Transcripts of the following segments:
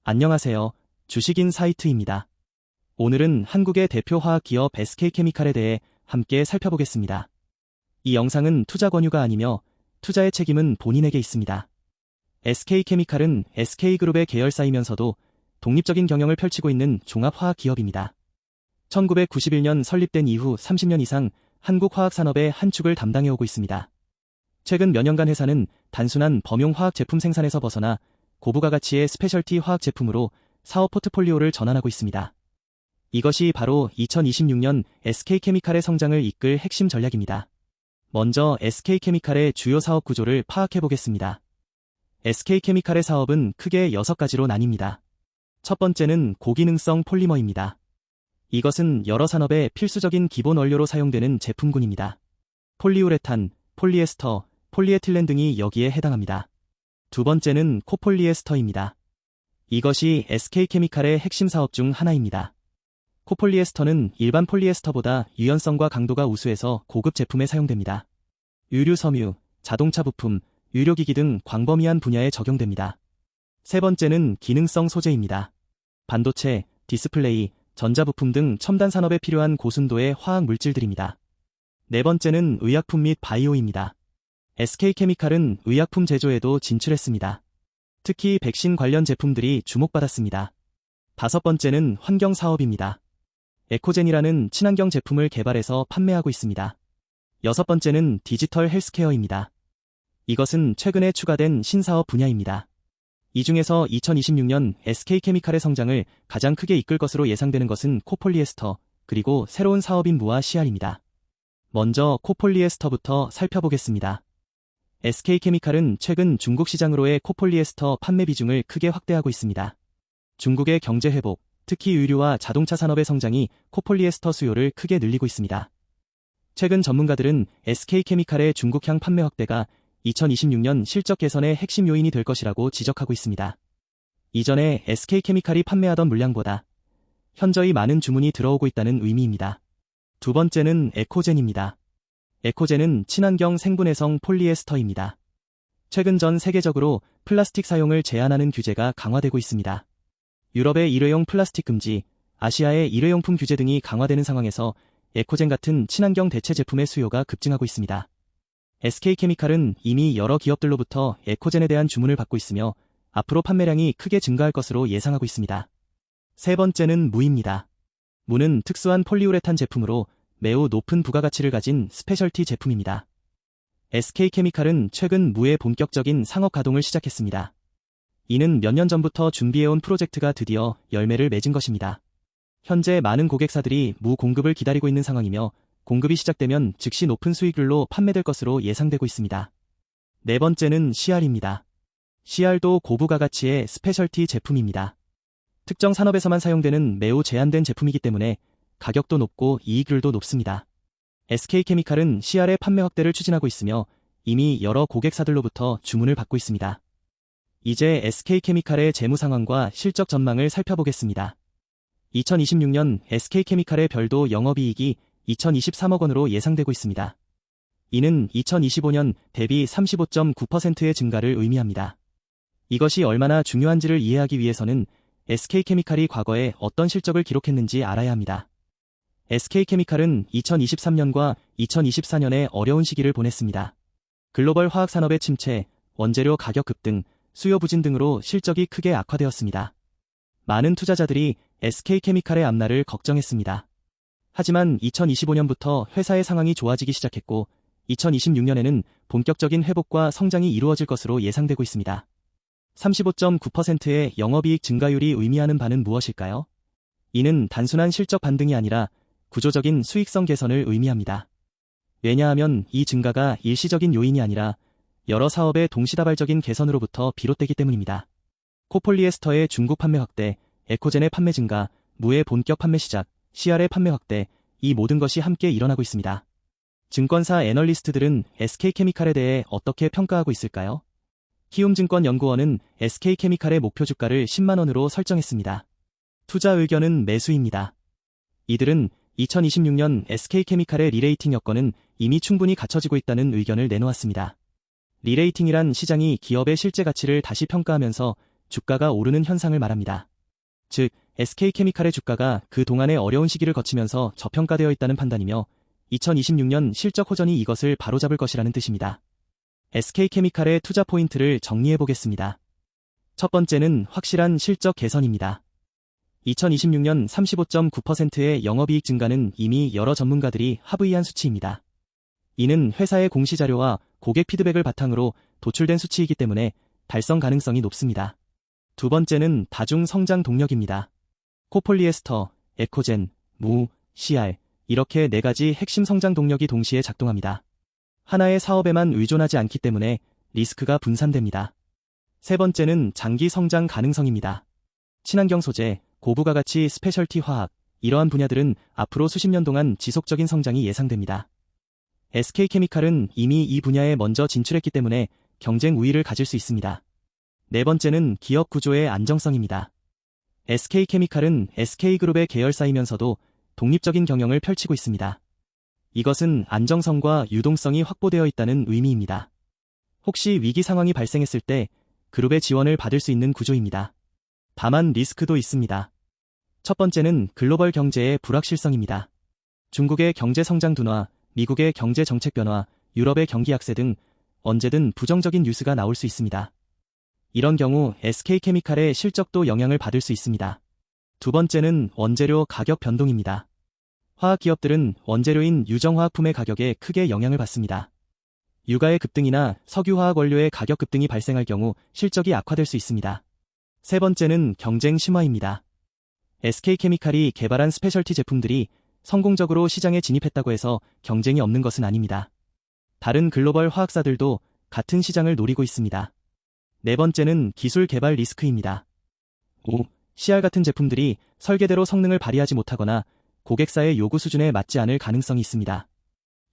안녕하세요. 주식인 사이트입니다. 오늘은 한국의 대표 화학기업 SK케미칼에 대해 함께 살펴보겠습니다. 이 영상은 투자 권유가 아니며 투자의 책임은 본인에게 있습니다. SK케미칼은 SK그룹의 계열사이면서도 독립적인 경영을 펼치고 있는 종합화학기업입니다. 1991년 설립된 이후 30년 이상 한국 화학산업의 한 축을 담당해오고 있습니다. 최근 몇 년간 회사는 단순한 범용 화학 제품 생산에서 벗어나 고부가 가치의 스페셜티 화학 제품으로 사업 포트폴리오를 전환하고 있습니다. 이것이 바로 2026년 SK케미칼의 성장을 이끌 핵심 전략입니다. 먼저 SK케미칼의 주요 사업 구조를 파악해보겠습니다. SK케미칼의 사업은 크게 6가지로 나뉩니다. 첫 번째는 고기능성 폴리머입니다. 이것은 여러 산업의 필수적인 기본 원료로 사용되는 제품군입니다. 폴리우레탄, 폴리에스터, 폴리에틸렌 등이 여기에 해당합니다. 두 번째는 코폴리에스터입니다. 이것이 SK케미칼의 핵심 사업 중 하나입니다. 코폴리에스터는 일반 폴리에스터보다 유연성과 강도가 우수해서 고급 제품에 사용됩니다. 유류 섬유, 자동차 부품, 유료기기 등 광범위한 분야에 적용됩니다. 세 번째는 기능성 소재입니다. 반도체, 디스플레이, 전자부품 등 첨단 산업에 필요한 고순도의 화학 물질들입니다. 네 번째는 의약품 및 바이오입니다. SK케미칼은 의약품 제조에도 진출했습니다. 특히 백신 관련 제품들이 주목받았습니다. 다섯 번째는 환경 사업입니다. 에코젠이라는 친환경 제품을 개발해서 판매하고 있습니다. 여섯 번째는 디지털 헬스케어입니다. 이것은 최근에 추가된 신사업 분야입니다. 이 중에서 2026년 SK케미칼의 성장을 가장 크게 이끌 것으로 예상되는 것은 코폴리에스터, 그리고 새로운 사업인 무와 CR입니다. 먼저 코폴리에스터부터 살펴보겠습니다. SK케미칼은 최근 중국 시장으로의 코폴리에스터 판매 비중을 크게 확대하고 있습니다. 중국의 경제 회복, 특히 의류와 자동차 산업의 성장이 코폴리에스터 수요를 크게 늘리고 있습니다. 최근 전문가들은 SK케미칼의 중국향 판매 확대가 2026년 실적 개선의 핵심 요인이 될 것이라고 지적하고 있습니다. 이전에 SK케미칼이 판매하던 물량보다 현저히 많은 주문이 들어오고 있다는 의미입니다. 두 번째는 에코젠입니다. 에코젠은 친환경 생분해성 폴리에스터입니다. 최근 전 세계적으로 플라스틱 사용을 제한하는 규제가 강화되고 있습니다. 유럽의 일회용 플라스틱 금지, 아시아의 일회용품 규제 등이 강화되는 상황에서 에코젠 같은 친환경 대체 제품의 수요가 급증하고 있습니다. SK케미칼은 이미 여러 기업들로부터 에코젠에 대한 주문을 받고 있으며 앞으로 판매량이 크게 증가할 것으로 예상하고 있습니다. 세 번째는 무입니다. 무는 특수한 폴리우레탄 제품으로 매우 높은 부가가치를 가진 스페셜티 제품입니다. SK케미칼은 최근 무의 본격적인 상업 가동을 시작했습니다. 이는 몇 년 전부터 준비해온 프로젝트가 드디어 열매를 맺은 것입니다. 현재 많은 고객사들이 무 공급을 기다리고 있는 상황이며 공급이 시작되면 즉시 높은 수익률로 판매될 것으로 예상되고 있습니다. 네 번째는 CR입니다. CR도 고부가가치의 스페셜티 제품입니다. 특정 산업에서만 사용되는 매우 제한된 제품이기 때문에 가격도 높고 이익률도 높습니다. SK케미칼은 CR의 판매 확대를 추진하고 있으며 이미 여러 고객사들로부터 주문을 받고 있습니다. 이제 SK케미칼의 재무 상황과 실적 전망을 살펴보겠습니다. 2026년 SK케미칼의 별도 영업이익이 2023억 원으로 예상되고 있습니다. 이는 2025년 대비 35.9%의 증가를 의미합니다. 이것이 얼마나 중요한지를 이해하기 위해서는 SK케미칼이 과거에 어떤 실적을 기록했는지 알아야 합니다. SK케미칼은 2023년과 2024년에 어려운 시기를 보냈습니다. 글로벌 화학산업의 침체, 원재료 가격 급등, 수요 부진 등으로 실적이 크게 악화되었습니다. 많은 투자자들이 SK케미칼의 앞날을 걱정했습니다. 하지만 2025년부터 회사의 상황이 좋아지기 시작했고 2026년에는 본격적인 회복과 성장이 이루어질 것으로 예상되고 있습니다. 35.9%의 영업이익 증가율이 의미하는 바는 무엇일까요? 이는 단순한 실적 반등이 아니라 구조적인 수익성 개선을 의미합니다. 왜냐하면 이 증가가 일시적인 요인이 아니라 여러 사업의 동시다발적인 개선으로부터 비롯되기 때문입니다. 코폴리에스터의 중국 판매 확대, 에코젠의 판매 증가, 무의 본격 판매 시작, CR의 판매 확대, 이 모든 것이 함께 일어나고 있습니다. 증권사 애널리스트들은 SK케미칼에 대해 어떻게 평가하고 있을까요? 키움증권연구원은 SK케미칼의 목표 주가를 10만 원으로 설정했습니다. 투자 의견은 매수입니다. 이들은 2026년 SK케미칼의 리레이팅 여건은 이미 충분히 갖춰지고 있다는 의견을 내놓았습니다. 리레이팅이란 시장이 기업의 실제 가치를 다시 평가하면서 주가가 오르는 현상을 말합니다. 즉, SK케미칼의 주가가 그 동안의 어려운 시기를 거치면서 저평가되어 있다는 판단이며 2026년 실적 호전이 이것을 바로잡을 것이라는 뜻입니다. SK케미칼의 투자 포인트를 정리해 보겠습니다. 첫 번째는 확실한 실적 개선입니다. 2026년 35.9%의 영업이익 증가는 이미 여러 전문가들이 합의한 수치입니다. 이는 회사의 공시자료와 고객 피드백을 바탕으로 도출된 수치이기 때문에 달성 가능성이 높습니다. 두 번째는 다중 성장 동력입니다. 코폴리에스터, 에코젠, 무, CR 이렇게 네 가지 핵심 성장 동력이 동시에 작동합니다. 하나의 사업에만 의존하지 않기 때문에 리스크가 분산됩니다. 세 번째는 장기 성장 가능성입니다. 친환경 소재, 고부가가치 스페셜티 화학, 이러한 분야들은 앞으로 수십 년 동안 지속적인 성장이 예상됩니다. SK케미칼은 이미 이 분야에 먼저 진출했기 때문에 경쟁 우위를 가질 수 있습니다. 네 번째는 기업 구조의 안정성입니다. SK케미칼은 SK그룹의 계열사이면서도 독립적인 경영을 펼치고 있습니다. 이것은 안정성과 유동성이 확보되어 있다는 의미입니다. 혹시 위기 상황이 발생했을 때 그룹의 지원을 받을 수 있는 구조입니다. 다만 리스크도 있습니다. 첫 번째는 글로벌 경제의 불확실성입니다. 중국의 경제 성장 둔화, 미국의 경제 정책 변화, 유럽의 경기 약세 등 언제든 부정적인 뉴스가 나올 수 있습니다. 이런 경우 SK케미칼의 실적도 영향을 받을 수 있습니다. 두 번째는 원재료 가격 변동입니다. 화학기업들은 원재료인 유정화학품의 가격에 크게 영향을 받습니다. 유가의 급등이나 석유화학 원료의 가격 급등이 발생할 경우 실적이 악화될 수 있습니다. 세 번째는 경쟁 심화입니다. SK케미칼이 개발한 스페셜티 제품들이 성공적으로 시장에 진입했다고 해서 경쟁이 없는 것은 아닙니다. 다른 글로벌 화학사들도 같은 시장을 노리고 있습니다. 네 번째는 기술 개발 리스크입니다. CR 같은 제품들이 설계대로 성능을 발휘하지 못하거나 고객사의 요구 수준에 맞지 않을 가능성이 있습니다.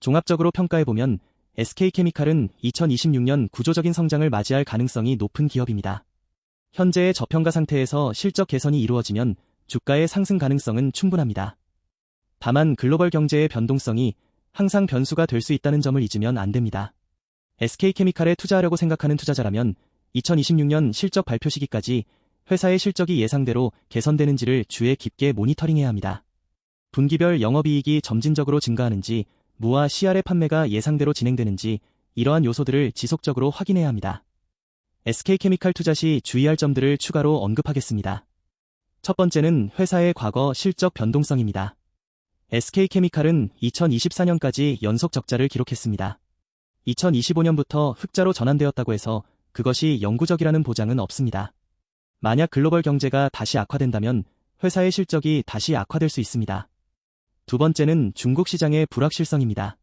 종합적으로 평가해보면 SK케미칼은 2026년 구조적인 성장을 맞이할 가능성이 높은 기업입니다. 현재의 저평가 상태에서 실적 개선이 이루어지면 주가의 상승 가능성은 충분합니다. 다만 글로벌 경제의 변동성이 항상 변수가 될 수 있다는 점을 잊으면 안 됩니다. SK케미칼에 투자하려고 생각하는 투자자라면 2026년 실적 발표 시기까지 회사의 실적이 예상대로 개선되는지를 주의 깊게 모니터링해야 합니다. 분기별 영업이익이 점진적으로 증가하는지, 무와 CR의 판매가 예상대로 진행되는지 이러한 요소들을 지속적으로 확인해야 합니다. SK케미칼 투자 시 주의할 점들을 추가로 언급하겠습니다. 첫 번째는 회사의 과거 실적 변동성입니다. SK케미칼은 2024년까지 연속 적자를 기록했습니다. 2025년부터 흑자로 전환되었다고 해서 그것이 영구적이라는 보장은 없습니다. 만약 글로벌 경제가 다시 악화된다면 회사의 실적이 다시 악화될 수 있습니다. 두 번째는 중국 시장의 불확실성입니다.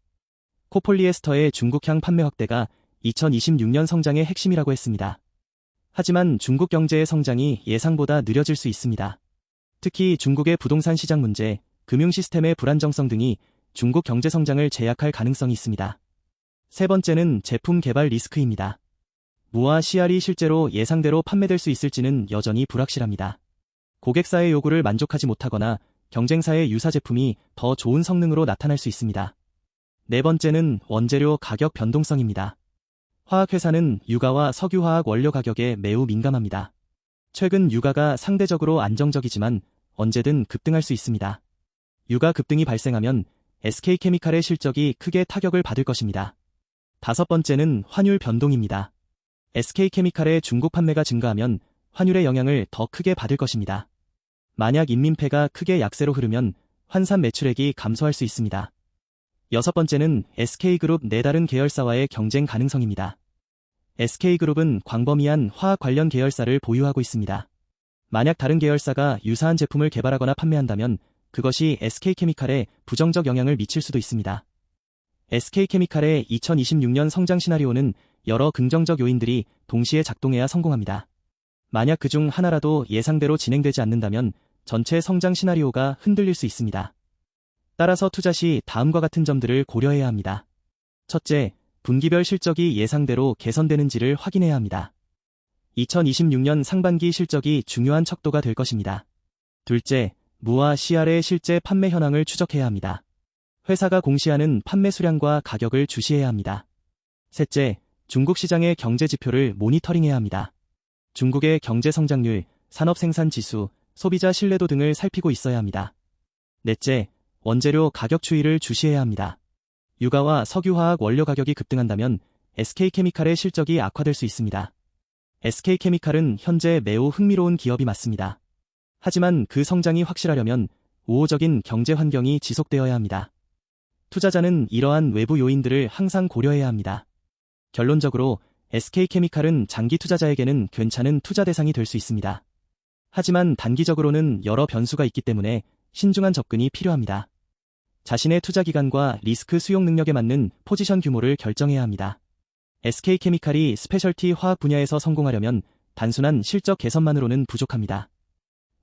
코폴리에스터의 중국향 판매 확대가 2026년 성장의 핵심이라고 했습니다. 하지만 중국 경제의 성장이 예상보다 느려질 수 있습니다. 특히 중국의 부동산 시장 문제, 금융 시스템의 불안정성 등이 중국 경제 성장을 제약할 가능성이 있습니다. 세 번째는 제품 개발 리스크입니다. 무와 CR이 실제로 예상대로 판매될 수 있을지는 여전히 불확실합니다. 고객사의 요구를 만족하지 못하거나 경쟁사의 유사 제품이 더 좋은 성능으로 나타날 수 있습니다. 네 번째는 원재료 가격 변동성입니다. 화학회사는 유가와 석유화학 원료 가격에 매우 민감합니다. 최근 유가가 상대적으로 안정적이지만 언제든 급등할 수 있습니다. 유가 급등이 발생하면 SK케미칼의 실적이 크게 타격을 받을 것입니다. 다섯 번째는 환율 변동입니다. SK케미칼의 중국 판매가 증가하면 환율의 영향을 더 크게 받을 것입니다. 만약 인민폐가 크게 약세로 흐르면 환산 매출액이 감소할 수 있습니다. 여섯 번째는 SK그룹 내 다른 계열사와의 경쟁 가능성입니다. SK그룹은 광범위한 화학 관련 계열사를 보유하고 있습니다. 만약 다른 계열사가 유사한 제품을 개발하거나 판매한다면 그것이 SK케미칼에 부정적 영향을 미칠 수도 있습니다. SK케미칼의 2026년 성장 시나리오는 여러 긍정적 요인들이 동시에 작동해야 성공합니다. 만약 그중 하나라도 예상대로 진행되지 않는다면 전체 성장 시나리오가 흔들릴 수 있습니다. 따라서 투자 시 다음과 같은 점들을 고려해야 합니다. 첫째, 분기별 실적이 예상대로 개선되는지를 확인해야 합니다. 2026년 상반기 실적이 중요한 척도가 될 것입니다. 둘째, 무와 CR의 실제 판매 현황을 추적해야 합니다. 회사가 공시하는 판매 수량과 가격을 주시해야 합니다. 셋째, 중국 시장의 경제 지표를 모니터링해야 합니다. 중국의 경제 성장률, 산업 생산 지수, 소비자 신뢰도 등을 살피고 있어야 합니다. 넷째, 원재료 가격 추이를 주시해야 합니다. 유가와 석유화학 원료 가격이 급등한다면 SK케미칼의 실적이 악화될 수 있습니다. SK케미칼은 현재 매우 흥미로운 기업이 맞습니다. 하지만 그 성장이 확실하려면 우호적인 경제 환경이 지속되어야 합니다. 투자자는 이러한 외부 요인들을 항상 고려해야 합니다. 결론적으로 SK케미칼은 장기 투자자에게는 괜찮은 투자 대상이 될 수 있습니다. 하지만 단기적으로는 여러 변수가 있기 때문에 신중한 접근이 필요합니다. 자신의 투자 기간과 리스크 수용 능력에 맞는 포지션 규모를 결정해야 합니다. SK케미칼이 스페셜티 화학 분야에서 성공하려면 단순한 실적 개선만으로는 부족합니다.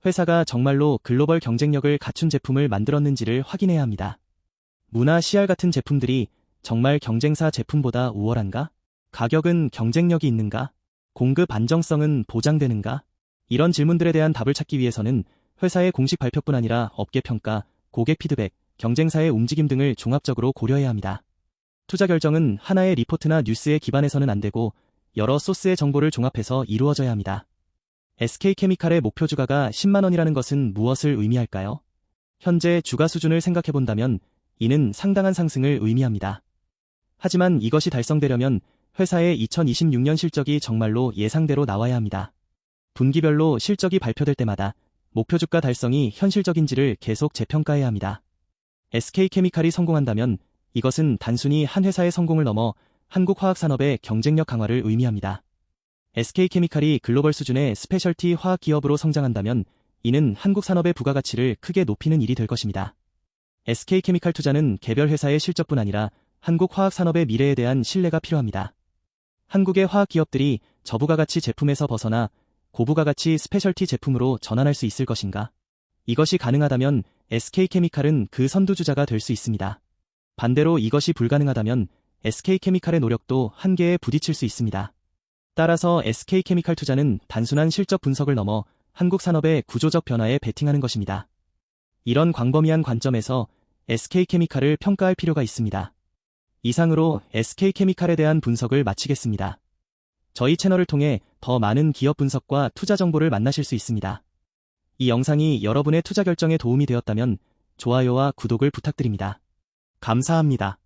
회사가 정말로 글로벌 경쟁력을 갖춘 제품을 만들었는지를 확인해야 합니다. 무나 CR 같은 제품들이 정말 경쟁사 제품보다 우월한가? 가격은 경쟁력이 있는가? 공급 안정성은 보장되는가? 이런 질문들에 대한 답을 찾기 위해서는 회사의 공식 발표뿐 아니라 업계 평가, 고객 피드백, 경쟁사의 움직임 등을 종합적으로 고려해야 합니다. 투자 결정은 하나의 리포트나 뉴스에 기반해서는 안 되고 여러 소스의 정보를 종합해서 이루어져야 합니다. SK케미칼의 목표 주가가 10만 원이라는 것은 무엇을 의미할까요? 현재 주가 수준을 생각해본다면 이는 상당한 상승을 의미합니다. 하지만 이것이 달성되려면 회사의 2026년 실적이 정말로 예상대로 나와야 합니다. 분기별로 실적이 발표될 때마다 목표 주가 달성이 현실적인지를 계속 재평가해야 합니다. SK케미칼이 성공한다면 이것은 단순히 한 회사의 성공을 넘어 한국 화학산업의 경쟁력 강화를 의미합니다. SK케미칼이 글로벌 수준의 스페셜티 화학 기업으로 성장한다면 이는 한국 산업의 부가가치를 크게 높이는 일이 될 것입니다. SK케미칼 투자는 개별 회사의 실적뿐 아니라 한국 화학산업의 미래에 대한 신뢰가 필요합니다. 한국의 화학기업들이 저부가가치 제품에서 벗어나 고부가가치 스페셜티 제품으로 전환할 수 있을 것인가? 이것이 가능하다면 SK케미칼은 그 선두주자가 될 수 있습니다. 반대로 이것이 불가능하다면 SK케미칼의 노력도 한계에 부딪힐 수 있습니다. 따라서 SK케미칼 투자는 단순한 실적 분석을 넘어 한국 산업의 구조적 변화에 베팅하는 것입니다. 이런 광범위한 관점에서 SK케미칼을 평가할 필요가 있습니다. 이상으로 SK케미칼에 대한 분석을 마치겠습니다. 저희 채널을 통해 더 많은 기업 분석과 투자 정보를 만나실 수 있습니다. 이 영상이 여러분의 투자 결정에 도움이 되었다면 좋아요와 구독을 부탁드립니다. 감사합니다.